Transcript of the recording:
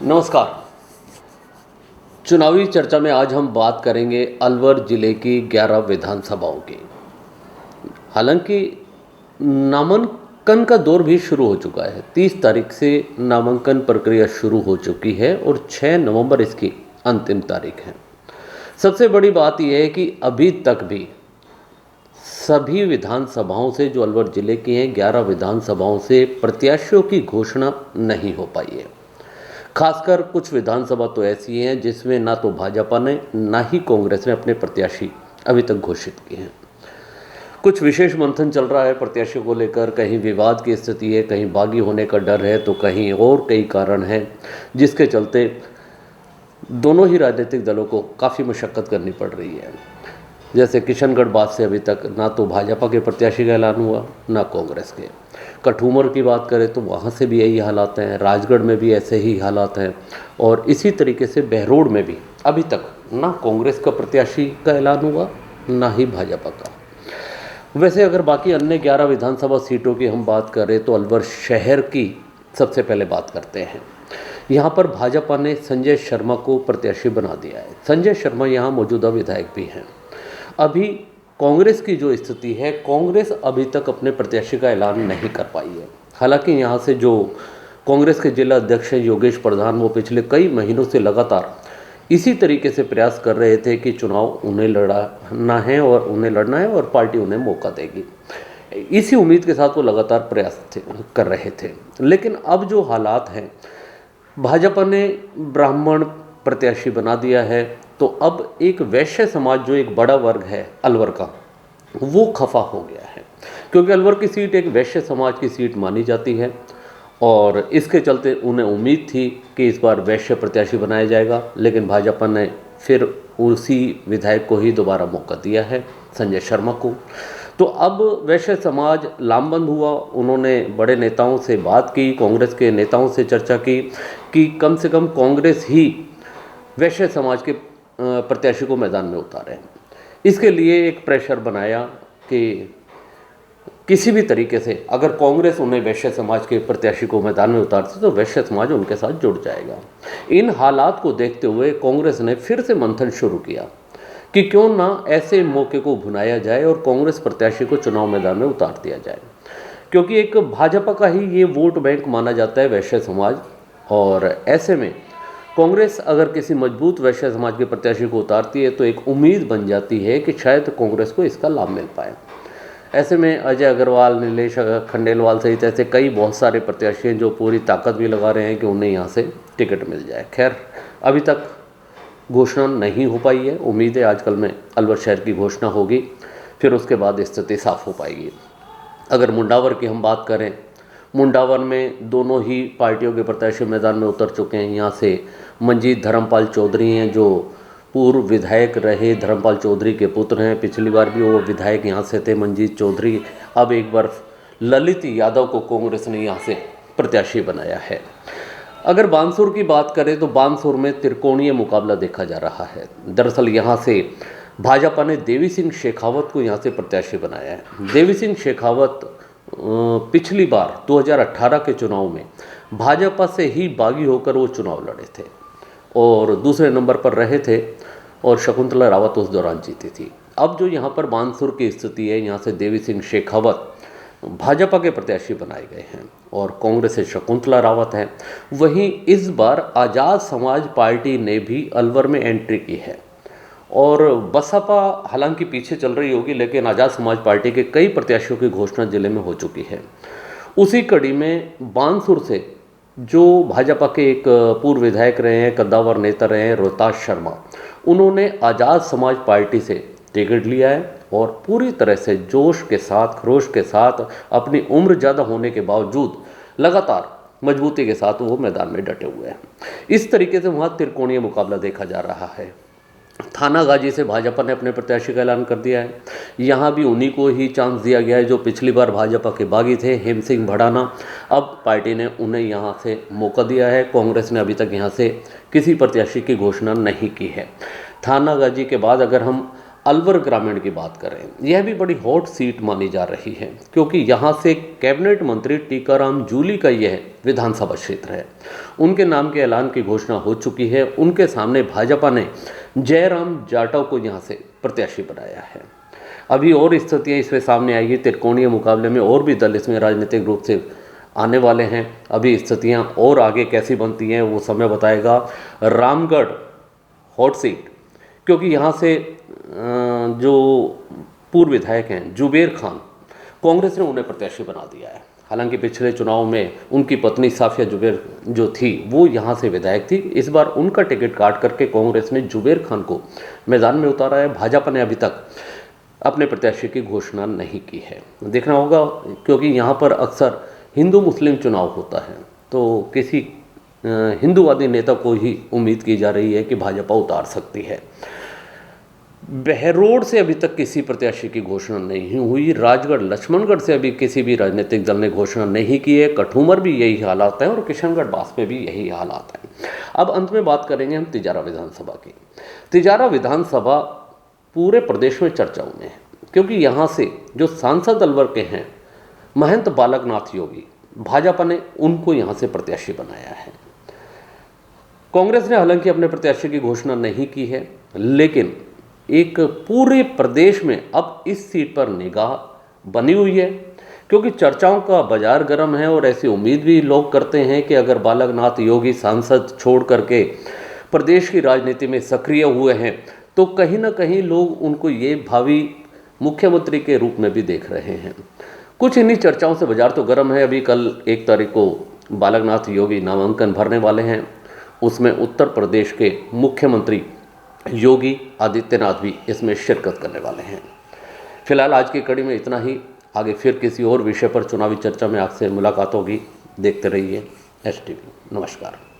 नमस्कार। चुनावी चर्चा में आज हम बात करेंगे अलवर जिले की 11 विधानसभाओं की। हालांकि नामांकन का दौर भी शुरू हो चुका है। 30 तारीख से नामांकन प्रक्रिया शुरू हो चुकी है और 6 नवंबर इसकी अंतिम तारीख है। सबसे बड़ी बात यह है कि अभी तक भी सभी विधानसभाओं से, जो अलवर जिले की हैं 11 विधानसभाओं से, प्रत्याशियों की घोषणा नहीं हो पाई है। खासकर कुछ विधानसभा तो ऐसी हैं जिसमें ना तो भाजपा ने ना ही कांग्रेस ने अपने प्रत्याशी अभी तक घोषित किए हैं। कुछ विशेष मंथन चल रहा है प्रत्याशियों को लेकर। कहीं विवाद की स्थिति है, कहीं बागी होने का डर है, तो कहीं और कई कारण हैं जिसके चलते दोनों ही राजनीतिक दलों को काफ़ी मशक्क़त करनी पड़ रही है। जैसे किशनगढ़ बात से अभी तक ना तो भाजपा के प्रत्याशी का ऐलान हुआ ना कांग्रेस के। कठूमर की बात करें तो वहाँ से भी यही हालात हैं, राजगढ़ में भी ऐसे ही हालात हैं, और इसी तरीके से बहरोड में भी अभी तक ना कांग्रेस का प्रत्याशी का ऐलान हुआ ना ही भाजपा का। वैसे अगर बाकी अन्य 11 विधानसभा सीटों की हम बात करें तो अलवर शहर की सबसे पहले बात करते हैं। यहाँ पर भाजपा ने संजय शर्मा को प्रत्याशी बना दिया है। संजय शर्मा यहाँ मौजूदा विधायक भी हैं। अभी कांग्रेस की जो स्थिति है, कांग्रेस अभी तक अपने प्रत्याशी का ऐलान नहीं कर पाई है। हालांकि यहाँ से जो कांग्रेस के जिला अध्यक्ष हैं योगेश प्रधान, वो पिछले कई महीनों से लगातार इसी तरीके से प्रयास कर रहे थे कि चुनाव उन्हें लड़ना है और पार्टी उन्हें मौका देगी। इसी उम्मीद के साथ वो लगातार प्रयास कर रहे थे। लेकिन अब जो हालात हैं, भाजपा ने ब्राह्मण प्रत्याशी बना दिया है, तो अब एक वैश्य समाज, जो एक बड़ा वर्ग है अलवर का, वो खफा हो गया है, क्योंकि अलवर की सीट एक वैश्य समाज की सीट मानी जाती है और इसके चलते उन्हें उम्मीद थी कि इस बार वैश्य प्रत्याशी बनाया जाएगा। लेकिन भाजपा ने फिर उसी विधायक को ही दोबारा मौका दिया है, संजय शर्मा को। तो अब वैश्य समाज लामबंद हुआ। उन्होंने बड़े नेताओं से बात की, कांग्रेस के नेताओं से चर्चा की कि कम से कम कांग्रेस ही वैश्य समाज के प्रत्याशी को मैदान में उतारे। इसके लिए एक प्रेशर बनाया कि किसी भी तरीके से अगर कांग्रेस उन्हें वैश्य समाज के प्रत्याशी को मैदान में उतारती तो वैश्य समाज उनके साथ जुड़ जाएगा। इन हालात को देखते हुए कांग्रेस ने फिर से मंथन शुरू किया कि क्यों ना ऐसे मौके को भुनाया जाए और कांग्रेस प्रत्याशी को चुनाव मैदान में उतार दिया जाए, क्योंकि एक भाजपा का ही ये वोट बैंक माना जाता है वैश्य समाज। और ऐसे में कांग्रेस अगर किसी मजबूत वैश्य समाज के प्रत्याशी को उतारती है तो एक उम्मीद बन जाती है कि शायद कांग्रेस को इसका लाभ मिल पाए। ऐसे में अजय अग्रवाल, नीलेश खंडेलवाल सहित ऐसे कई बहुत सारे प्रत्याशी हैं जो पूरी ताकत भी लगा रहे हैं कि उन्हें यहाँ से टिकट मिल जाए। खैर, अभी तक घोषणा नहीं हो पाई है। उम्मीद है आजकल में अलवर शहर की घोषणा होगी, फिर उसके बाद स्थिति साफ हो पाएगी। अगर मुंडावर की हम बात करें, मुंडावर में दोनों ही पार्टियों के प्रत्याशी मैदान में उतर चुके हैं। यहाँ से मंजीत धर्मपाल चौधरी हैं, जो पूर्व विधायक रहे, धर्मपाल चौधरी के पुत्र हैं। पिछली बार भी वो विधायक यहाँ से थे, मंजीत चौधरी। अब एक बार ललित यादव को कांग्रेस ने यहाँ से प्रत्याशी बनाया है। अगर बानसूर की बात करें तो बानसूर में त्रिकोणीय मुकाबला देखा जा रहा है। दरअसल यहाँ से भाजपा ने देवी सिंह शेखावत को यहाँ से प्रत्याशी बनाया है। देवी सिंह शेखावत पिछली बार 2018 के चुनाव में भाजपा से ही बागी होकर वो चुनाव लड़े थे और दूसरे नंबर पर रहे थे, और शकुंतला रावत उस दौरान जीती थी। अब जो यहाँ पर बानसूर की स्थिति है, यहाँ से देवी सिंह शेखावत भाजपा के प्रत्याशी बनाए गए हैं और कांग्रेस से शकुंतला रावत हैं। वहीं इस बार आज़ाद समाज पार्टी ने भी अलवर में एंट्री की है और बसपा हालांकि पीछे चल रही होगी, लेकिन आज़ाद समाज पार्टी के कई प्रत्याशियों की घोषणा जिले में हो चुकी है। उसी कड़ी में बानसूर से जो भाजपा के एक पूर्व विधायक रहे हैं, कद्दावर नेता रहे हैं, रोहताश शर्मा, उन्होंने आज़ाद समाज पार्टी से टिकट लिया है और पूरी तरह से जोश के साथ, खरोश के साथ, अपनी उम्र ज़्यादा होने के बावजूद लगातार मजबूती के साथ वो मैदान में डटे हुए हैं। इस तरीके से वहाँ त्रिकोणीय मुकाबला देखा जा रहा है। थानागाजी से भाजपा ने अपने प्रत्याशी का ऐलान कर दिया है। यहाँ भी उन्हीं को ही चांस दिया गया है जो पिछली बार भाजपा के बागी थे, हेम सिंह भड़ाना। अब पार्टी ने उन्हें यहाँ से मौका दिया है। कांग्रेस ने अभी तक यहाँ से किसी प्रत्याशी की घोषणा नहीं की है। थानागाजी के बाद अगर हम अलवर ग्रामीण की बात करें, यह भी बड़ी हॉट सीट मानी जा रही है क्योंकि यहाँ से कैबिनेट मंत्री टीकाराम जूली का यह विधानसभा क्षेत्र है। उनके नाम के ऐलान की घोषणा हो चुकी है। उनके सामने भाजपा ने जयराम जाटव को यहाँ से प्रत्याशी बनाया है। अभी और स्थितियाँ इसमें सामने आएगी। त्रिकोणीय मुकाबले में और भी दल इसमें राजनीतिक रूप से आने वाले हैं। अभी स्थितियाँ और आगे कैसी बनती हैं वो समय बताएगा। रामगढ़ हॉट सीट, क्योंकि यहाँ से जो पूर्व विधायक हैं जुबेर खान, कांग्रेस ने उन्हें प्रत्याशी बना दिया है। हालांकि पिछले चुनाव में उनकी पत्नी साफिया जुबेर जो थी वो यहाँ से विधायक थी। इस बार उनका टिकट काट करके कांग्रेस ने जुबेर खान को मैदान में उतारा है। भाजपा ने अभी तक अपने प्रत्याशी की घोषणा नहीं की है। देखना होगा, क्योंकि यहाँ पर अक्सर हिंदू मुस्लिम चुनाव होता है, तो किसी हिंदूवादी नेता को ही उम्मीद की जा रही है कि भाजपा उतार सकती है। बहरोड से अभी तक किसी प्रत्याशी की घोषणा नहीं हुई। राजगढ़ लक्ष्मणगढ़ से अभी किसी भी राजनीतिक दल ने घोषणा नहीं की है। कठूमर भी यही हालात है और किशनगढ़ बास में भी यही हालात हैं। अब अंत में बात करेंगे हम तिजारा विधानसभा की। तिजारा विधानसभा पूरे प्रदेश में चर्चाओं में है, क्योंकि यहाँ से जो सांसद अलवर के हैं महंत बालकनाथ योगी, भाजपा ने उनको यहाँ से प्रत्याशी बनाया है। कांग्रेस ने हालांकि अपने प्रत्याशी की घोषणा नहीं की है, लेकिन एक पूरे प्रदेश में अब इस सीट पर निगाह बनी हुई है, क्योंकि चर्चाओं का बाजार गर्म है और ऐसी उम्मीद भी लोग करते हैं कि अगर बालकनाथ योगी सांसद छोड़ करके प्रदेश की राजनीति में सक्रिय हुए हैं तो कहीं ना कहीं लोग उनको ये भावी मुख्यमंत्री के रूप में भी देख रहे हैं। कुछ इन्हीं चर्चाओं से बाजार तो गर्म है। अभी कल 1 तारीख को बालकनाथ योगी नामांकन भरने वाले हैं, उसमें उत्तर प्रदेश के मुख्यमंत्री योगी आदित्यनाथ भी इसमें शिरकत करने वाले हैं। फिलहाल आज की कड़ी में इतना ही। आगे फिर किसी और विषय पर चुनावी चर्चा में आपसे मुलाकात होगी। देखते रहिए STV। नमस्कार।